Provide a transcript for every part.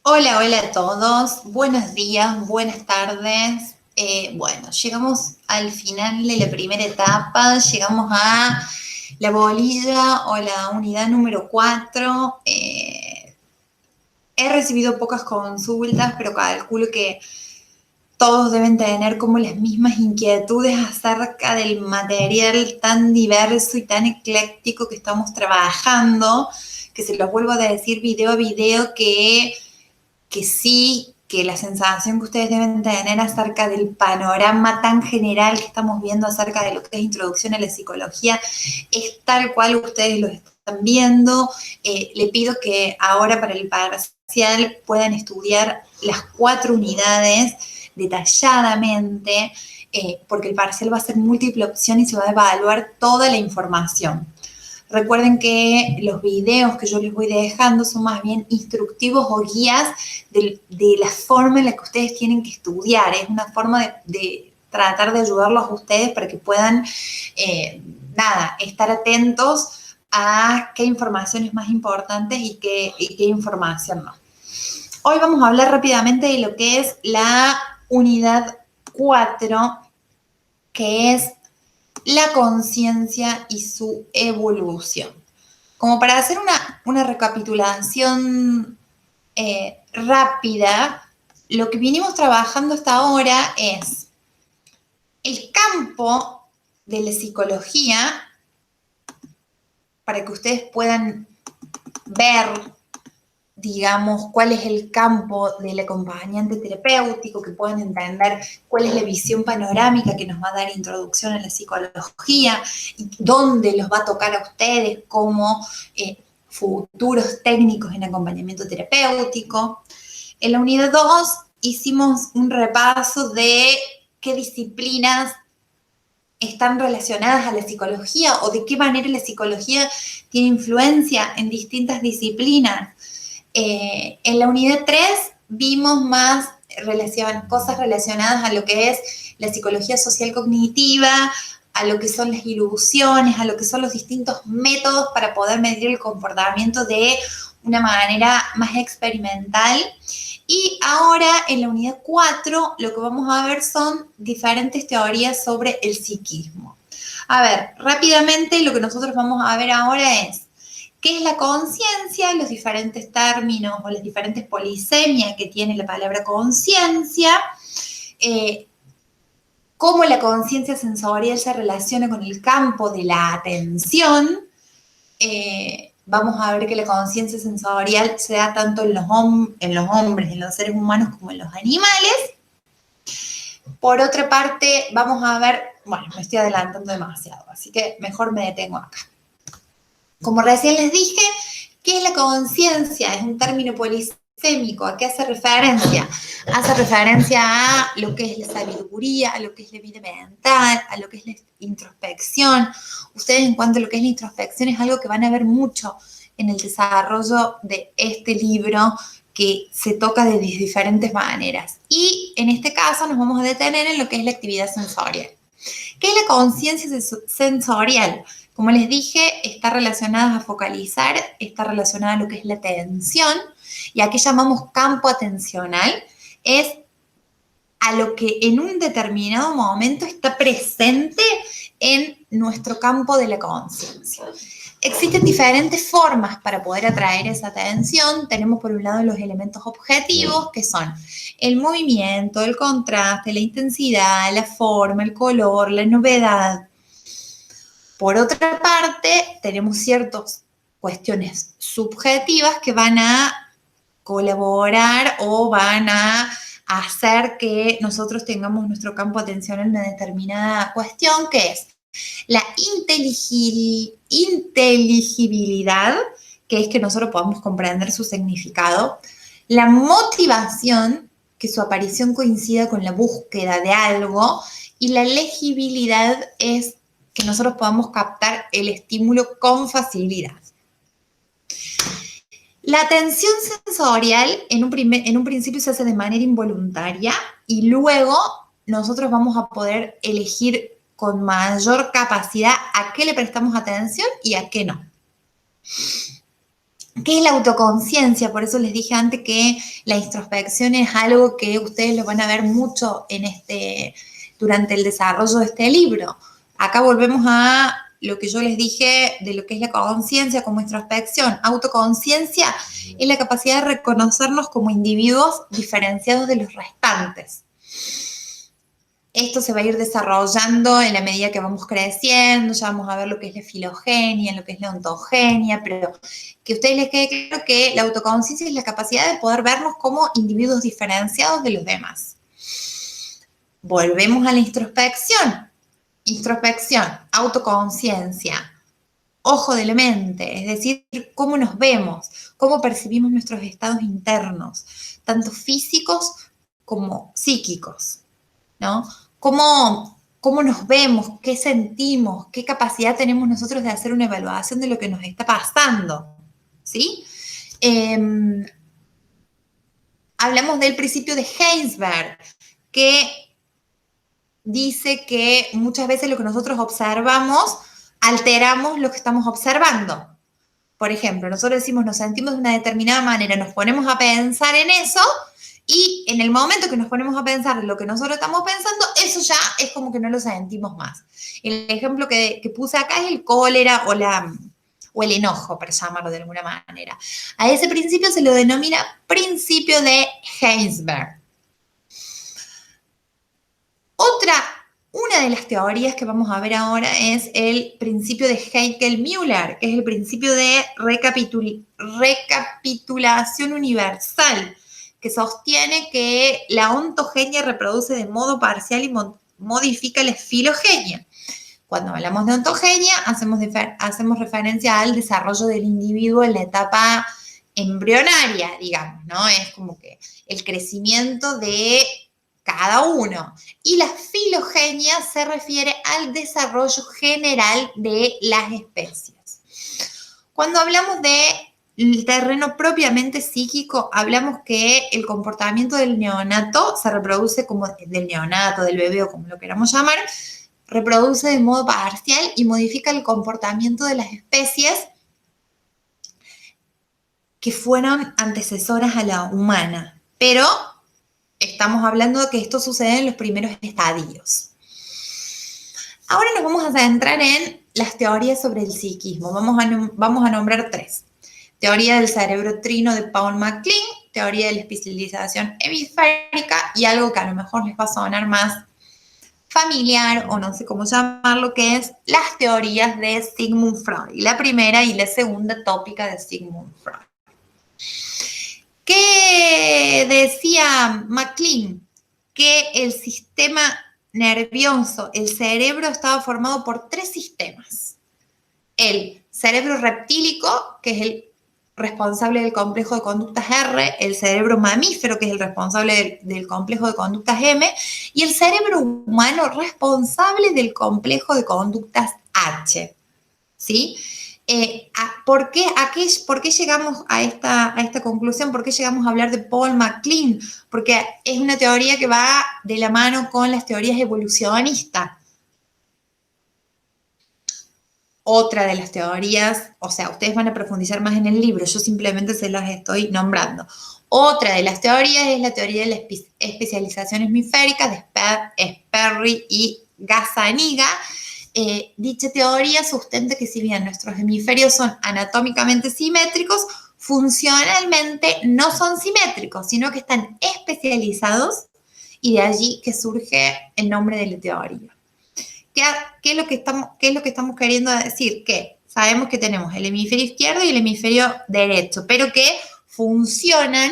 Hola, hola a todos. Buenos días, buenas tardes. Bueno, llegamos al final de la primera etapa, llegamos a la bolilla o la unidad número 4. He recibido pocas consultas, pero calculo que todos deben tener como las mismas inquietudes acerca del material tan diverso y tan ecléctico que estamos trabajando, que se los vuelvo a decir video a video, que sí, que la sensación que ustedes deben tener acerca del panorama tan general que estamos viendo acerca de lo que es introducción a la psicología es tal cual ustedes lo están viendo. Le pido que ahora para el parcial puedan estudiar las 4 unidades detalladamente, porque el parcial va a ser múltiple opción y se va a evaluar toda la información. Recuerden que los videos que yo les voy dejando son más bien instructivos o guías de la forma en la que ustedes tienen que estudiar. Es una forma de tratar de ayudarlos a ustedes para que puedan, estar atentos a qué información es más importante y qué información no. Hoy vamos a hablar rápidamente de lo que es la unidad 4, que es la conciencia y su evolución. Como para hacer una recapitulación rápida, lo que vinimos trabajando hasta ahora es el campo de la psicología, para que ustedes puedan ver, digamos, cuál es el campo del acompañante terapéutico, que puedan entender cuál es la visión panorámica que nos va a dar introducción a la psicología y dónde los va a tocar a ustedes como futuros técnicos en acompañamiento terapéutico. En la unidad 2 hicimos un repaso de qué disciplinas están relacionadas a la psicología o de qué manera la psicología tiene influencia en distintas disciplinas. En la unidad 3 vimos más cosas relacionadas a lo que es la psicología social cognitiva, a lo que son las ilusiones, a lo que son los distintos métodos para poder medir el comportamiento de una manera más experimental. Y ahora en la unidad 4 lo que vamos a ver son diferentes teorías sobre el psiquismo. A ver, rápidamente lo que nosotros vamos a ver ahora es qué es la conciencia, los diferentes términos o las diferentes polisemias que tiene la palabra conciencia, eh, cómo la conciencia sensorial se relaciona con el campo de la atención. Vamos a ver que la conciencia sensorial se da tanto en los hombres, en los seres humanos, como en los animales. Por otra parte, vamos a ver, bueno, me estoy adelantando demasiado, así que mejor me detengo acá. Como recién les dije, ¿qué es la conciencia? Es un término polisémico. ¿A qué hace referencia? Hace referencia a lo que es la sabiduría, a lo que es la vida mental, a lo que es la introspección. Ustedes, en cuanto a lo que es la introspección, es algo que van a ver mucho en el desarrollo de este libro, que se toca de diferentes maneras. Y en este caso nos vamos a detener en lo que es la actividad sensorial. ¿Qué es la conciencia sensorial? Como les dije, está relacionada a focalizar, está relacionada a lo que es la atención, y a qué llamamos campo atencional, es a lo que en un determinado momento está presente en nuestro campo de la conciencia. Existen diferentes formas para poder atraer esa atención. Tenemos por un lado los elementos objetivos, que son el movimiento, el contraste, la intensidad, la forma, el color, la novedad. Por otra parte, tenemos ciertas cuestiones subjetivas que van a colaborar o van a hacer que nosotros tengamos nuestro campo atencional en una determinada cuestión, que es la inteligibilidad, que es que nosotros podamos comprender su significado, la motivación, que su aparición coincida con la búsqueda de algo, y la legibilidad es que nosotros podamos captar el estímulo con facilidad. La atención sensorial en un principio se hace de manera involuntaria y luego nosotros vamos a poder elegir con mayor capacidad a qué le prestamos atención y a qué no. ¿Qué es la autoconciencia? Por eso les dije antes que la introspección es algo que ustedes lo van a ver mucho durante el desarrollo de este libro. Acá volvemos a lo que yo les dije de lo que es la conciencia como introspección. Autoconciencia es la capacidad de reconocernos como individuos diferenciados de los restantes. Esto se va a ir desarrollando en la medida que vamos creciendo, ya vamos a ver lo que es la filogenia, lo que es la ontogenia, pero que a ustedes les quede claro que la autoconciencia es la capacidad de poder vernos como individuos diferenciados de los demás. Volvemos a la introspección. Introspección, autoconciencia, ojo de la mente, es decir, cómo nos vemos, cómo percibimos nuestros estados internos, tanto físicos como psíquicos, ¿no? ¿Cómo nos vemos? ¿Qué sentimos? ¿Qué capacidad tenemos nosotros de hacer una evaluación de lo que nos está pasando? ¿Sí? Hablamos del principio de Heisenberg, que dice que muchas veces lo que nosotros observamos, alteramos lo que estamos observando. Por ejemplo, nosotros decimos, nos sentimos de una determinada manera, nos ponemos a pensar en eso, y en el momento que nos ponemos a pensar lo que nosotros estamos pensando, eso ya es como que no lo sentimos más. El ejemplo que puse acá es el cólera o el enojo, para llamarlo de alguna manera. A ese principio se lo denomina principio de Heisenberg. Una de las teorías que vamos a ver ahora es el principio de Haeckel-Müller, que es el principio de recapitulación universal, que sostiene que la ontogenia reproduce de modo parcial y modifica la filogenia. Cuando hablamos de ontogenia, hacemos referencia al desarrollo del individuo en la etapa embrionaria, digamos, ¿no? Es como que el crecimiento de cada uno. Y la filogenia se refiere al desarrollo general de las especies. Cuando hablamos del terreno propiamente psíquico, hablamos que el comportamiento del neonato se reproduce como del neonato, del bebé o como lo queramos llamar, reproduce de modo parcial y modifica el comportamiento de las especies que fueron antecesoras a la humana. Pero estamos hablando de que esto sucede en los primeros estadios. Ahora nos vamos a centrar en las teorías sobre el psiquismo. Vamos a nombrar 3. Teoría del cerebro trino de Paul MacLean, teoría de la especialización hemisférica y algo que a lo mejor les va a sonar más familiar o no sé cómo llamarlo, que es las teorías de Sigmund Freud. La primera y la segunda tópica de Sigmund Freud. ¿Qué decía MacLean? Que el sistema nervioso, el cerebro, estaba formado por 3 sistemas. El cerebro reptílico, que es el responsable del complejo de conductas R, el cerebro mamífero, que es el responsable del complejo de conductas M, y el cerebro humano responsable del complejo de conductas H. ¿Sí? ¿Por qué llegamos a esta conclusión? ¿Por qué llegamos a hablar de Paul MacLean? Porque es una teoría que va de la mano con las teorías evolucionistas. Otra de las teorías, o sea, ustedes van a profundizar más en el libro, yo simplemente se las estoy nombrando. Otra de las teorías es la teoría de la especialización hemisférica de Sperry y Gazzaniga. Dicha teoría sustenta que si bien nuestros hemisferios son anatómicamente simétricos, funcionalmente no son simétricos, sino que están especializados y de allí que surge el nombre de la teoría. ¿Qué es lo que estamos queriendo decir? Que sabemos que tenemos el hemisferio izquierdo y el hemisferio derecho, pero que funcionan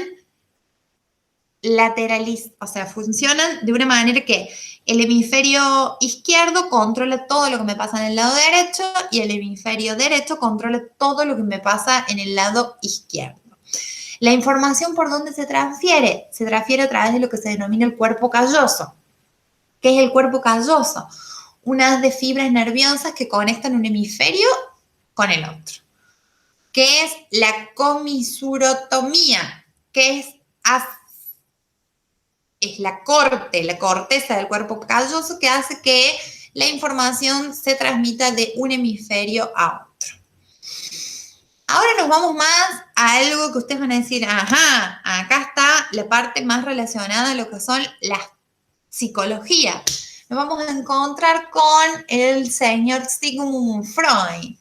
o sea, funcionan de una manera que el hemisferio izquierdo controla todo lo que me pasa en el lado derecho y el hemisferio derecho controla todo lo que me pasa en el lado izquierdo. La información, ¿por dónde se transfiere? Se transfiere a través de lo que se denomina el cuerpo calloso. ¿Qué es el cuerpo calloso? Unas de fibras nerviosas que conectan un hemisferio con el otro. ¿Qué es la comisurotomía? ¿Qué es la corteza del cuerpo calloso que hace que la información se transmita de un hemisferio a otro? Ahora nos vamos más a algo que ustedes van a decir, ajá, acá está la parte más relacionada a lo que son la psicología. Nos vamos a encontrar con el señor Sigmund Freud,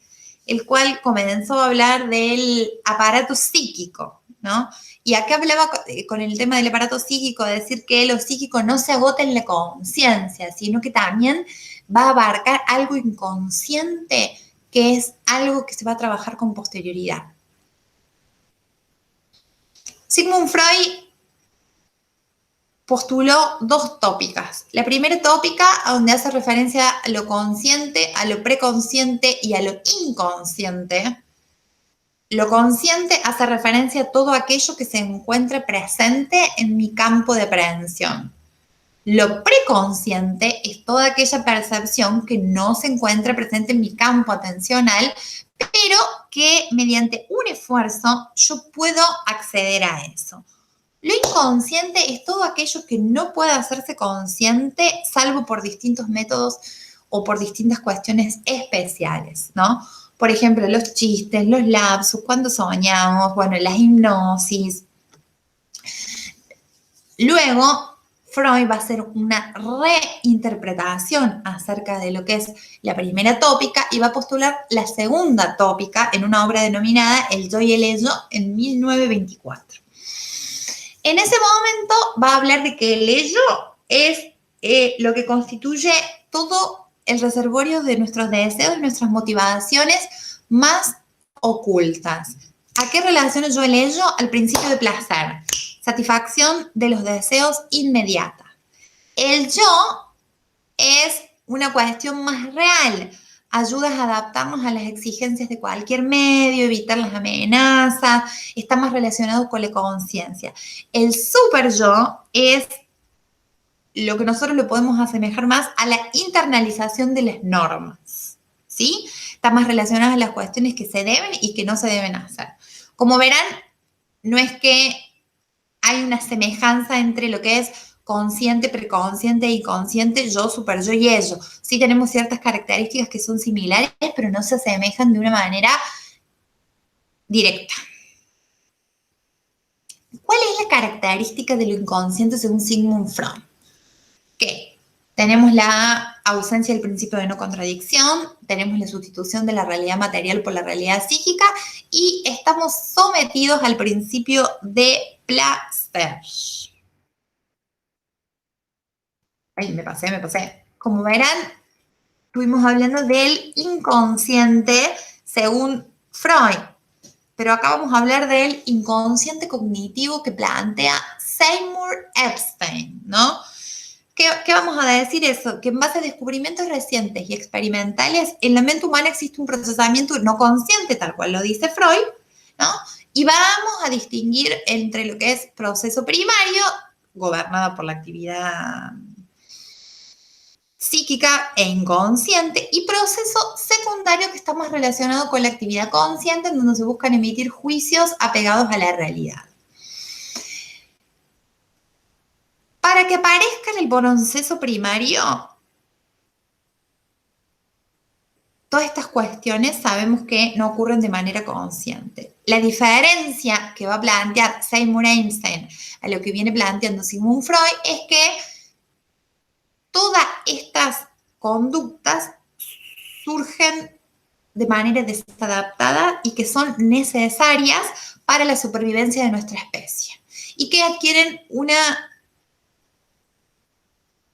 el cual comenzó a hablar del aparato psíquico, ¿no? Y acá hablaba con el tema del aparato psíquico, de decir que lo psíquico no se agota en la conciencia, sino que también va a abarcar algo inconsciente, que es algo que se va a trabajar con posterioridad. Sigmund Freud postuló dos tópicas. La primera tópica, donde hace referencia a lo consciente, a lo preconsciente y a lo inconsciente. Lo consciente hace referencia a todo aquello que se encuentre presente en mi campo de aprehensión. Lo preconsciente es toda aquella percepción que no se encuentra presente en mi campo atencional, pero que mediante un esfuerzo yo puedo acceder a eso. Lo inconsciente es todo aquello que no puede hacerse consciente, salvo por distintos métodos o por distintas cuestiones especiales, ¿no? Por ejemplo, los chistes, los lapsus, cuando soñamos, bueno, las hipnosis. Luego, Freud va a hacer una reinterpretación acerca de lo que es la primera tópica y va a postular la segunda tópica en una obra denominada El yo y el ello en 1924. En ese momento va a hablar de que el ello es lo que constituye todo el reservorio de nuestros deseos, nuestras motivaciones más ocultas. ¿A qué relaciona yo el ello? Al principio de placer, satisfacción de los deseos inmediata. El yo es una cuestión más real, ayuda a adaptarnos a las exigencias de cualquier medio, evitar las amenazas, está más relacionado con la conciencia. El super yo es lo que nosotros lo podemos asemejar más a la internalización de las normas, ¿sí? Está más relacionado a las cuestiones que se deben y que no se deben hacer. Como verán, no es que hay una semejanza entre lo que es consciente, preconsciente, inconsciente, yo, super yo y ello. Sí tenemos ciertas características que son similares, pero no se asemejan de una manera directa. ¿Cuál es la característica de lo inconsciente según Sigmund Freud? Que tenemos la ausencia del principio de no contradicción, tenemos la sustitución de la realidad material por la realidad psíquica y estamos sometidos al principio de placer. Ay, me pasé. Como verán, estuvimos hablando del inconsciente según Freud, pero acá vamos a hablar del inconsciente cognitivo que plantea Seymour Epstein, ¿no? ¿Qué vamos a decir eso? Que en base a descubrimientos recientes y experimentales, en la mente humana existe un procesamiento no consciente, tal cual lo dice Freud, ¿no? Y vamos a distinguir entre lo que es proceso primario, gobernado por la actividad psíquica e inconsciente, y proceso secundario que está más relacionado con la actividad consciente, en donde se buscan emitir juicios apegados a la realidad. Para que aparezca en el proceso primario, todas estas cuestiones sabemos que no ocurren de manera consciente. La diferencia que va a plantear Seymour Epstein a lo que viene planteando Sigmund Freud es que todas estas conductas surgen de manera desadaptada y que son necesarias para la supervivencia de nuestra especie y que adquieren una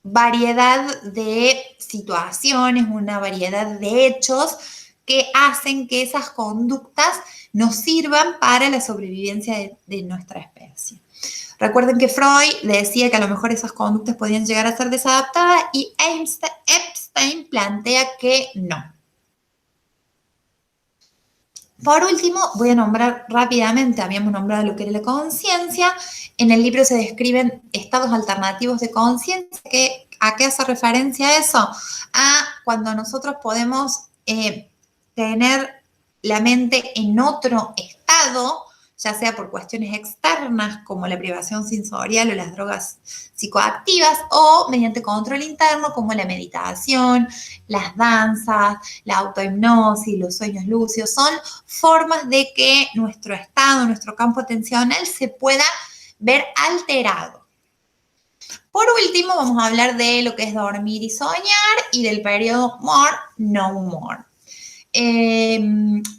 variedad de situaciones, una variedad de hechos que hacen que esas conductas nos sirvan para la sobrevivencia de nuestra especie. Recuerden que Freud decía que a lo mejor esas conductas podían llegar a ser desadaptadas y Epstein plantea que no. Por último, voy a nombrar rápidamente, habíamos nombrado lo que era la conciencia. En el libro se describen estados alternativos de conciencia. ¿A qué hace referencia eso? A cuando nosotros podemos tener la mente en otro estado, ya sea por cuestiones externas como la privación sensorial o las drogas psicoactivas, o mediante control interno como la meditación, las danzas, la autohipnosis, los sueños lúcidos. Son formas de que nuestro estado, nuestro campo atencional se pueda ver alterado. Por último, vamos a hablar de lo que es dormir y soñar y del periodo more-no more.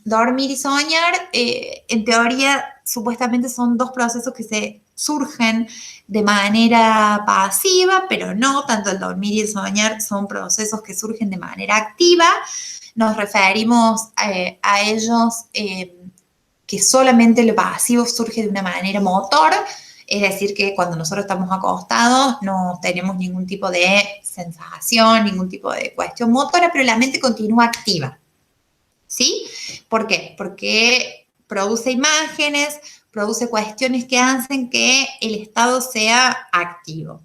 Dormir y soñar, en teoría, supuestamente son dos procesos que se surgen de manera pasiva, pero no, tanto el dormir y el soñar son procesos que surgen de manera activa. Nos referimos a ellos que solamente lo pasivo surge de una manera motor, es decir, que cuando nosotros estamos acostados no tenemos ningún tipo de sensación, ningún tipo de cuestión motora, pero la mente continúa activa. ¿Sí? ¿Por qué? Porque produce imágenes, produce cuestiones que hacen que el estado sea activo.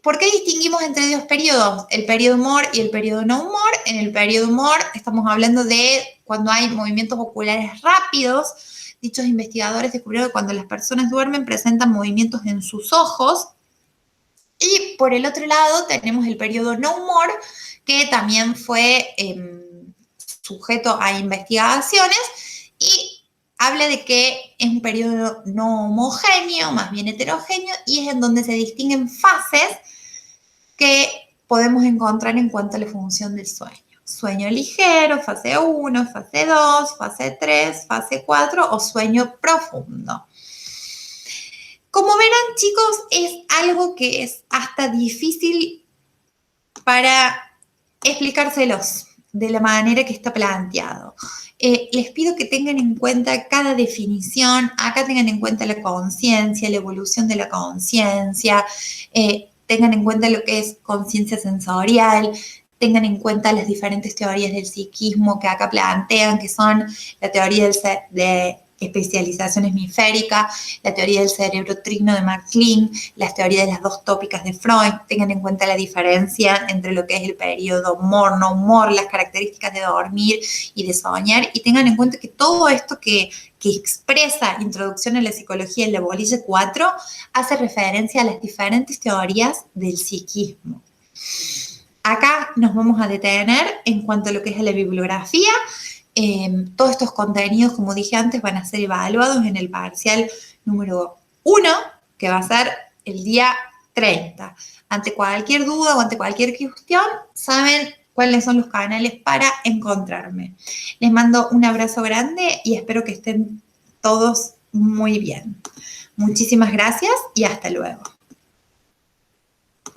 ¿Por qué distinguimos entre dos periodos? El periodo more y el periodo no more. En el periodo more estamos hablando de cuando hay movimientos oculares rápidos. Dichos investigadores descubrieron que cuando las personas duermen presentan movimientos en sus ojos. Y por el otro lado tenemos el periodo no more, que también fue sujeto a investigaciones y habla de que es un periodo no homogéneo, más bien heterogéneo, y es en donde se distinguen fases que podemos encontrar en cuanto a la función del sueño. Sueño ligero, fase 1, fase 2, fase 3, fase 4 o sueño profundo. Como verán, chicos, es algo que es hasta difícil para explicárselos de la manera que está planteado. Les pido que tengan en cuenta cada definición. Acá tengan en cuenta la conciencia, la evolución de la conciencia, tengan en cuenta lo que es conciencia sensorial, tengan en cuenta las diferentes teorías del psiquismo que acá plantean, que son la teoría de especialización hemisférica, la teoría del cerebro trino de MacLean, las teorías de las dos tópicas de Freud. Tengan en cuenta la diferencia entre lo que es el periodo more, no more, las características de dormir y de soñar, y tengan en cuenta que todo esto que expresa Introducción a la Psicología en la bolilla 4 hace referencia a las diferentes teorías del psiquismo. Acá nos vamos a detener en cuanto a lo que es la bibliografía. Todos estos contenidos, como dije antes, van a ser evaluados en el parcial número 1, que va a ser el día 30. Ante cualquier duda o ante cualquier cuestión, saben cuáles son los canales para encontrarme. Les mando un abrazo grande y espero que estén todos muy bien. Muchísimas gracias y hasta luego.